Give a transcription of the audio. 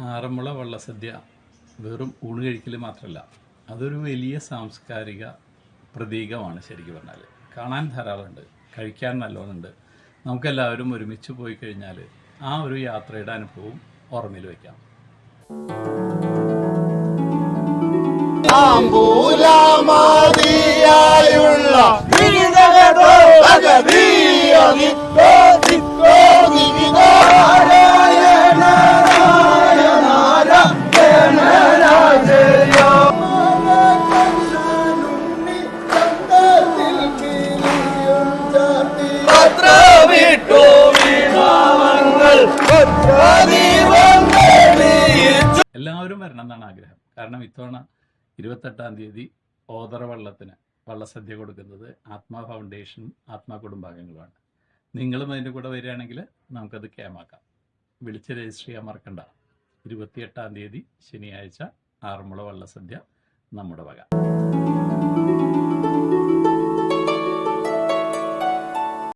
ആറന്മുള വള്ളസദ്യ വെറും ഊണ് കഴിക്കൽ മാത്രമല്ല, അതൊരു വലിയ സാംസ്കാരിക പ്രതീകമാണ്. ശരിക്കും പറഞ്ഞാൽ കാണാൻ ധാരാളമുണ്ട്, കഴിക്കാൻ നല്ലോണമുണ്ട്. നമുക്കെല്ലാവരും ഒരുമിച്ച് പോയി കഴിഞ്ഞാൽ ആ ഒരു യാത്രയുടെ അനുഭവം ഓർമ്മയിൽ വയ്ക്കാം. എല്ലാവരും വരണം എന്നാണ് ആഗ്രഹം. കാരണം ഇത്തവണ 28-ാം തീയതി ഓതറ വള്ളത്തിന് വള്ളസദ്യ കൊടുക്കുന്നത് ആത്മാ ഫൗണ്ടേഷൻ, ആത്മാ കുടുംബാംഗങ്ങളുമാണ്. നിങ്ങളും അതിൻ്റെ കൂടെ വരികയാണെങ്കിൽ നമുക്കത് ക്യാമാക്കാം. വിളിച്ച് രജിസ്റ്റർ ചെയ്യാൻ മറക്കണ്ട. 28-ാം തീയതി ശനിയാഴ്ച ആറന്മുള വള്ളസദ്യ നമ്മുടെ വക.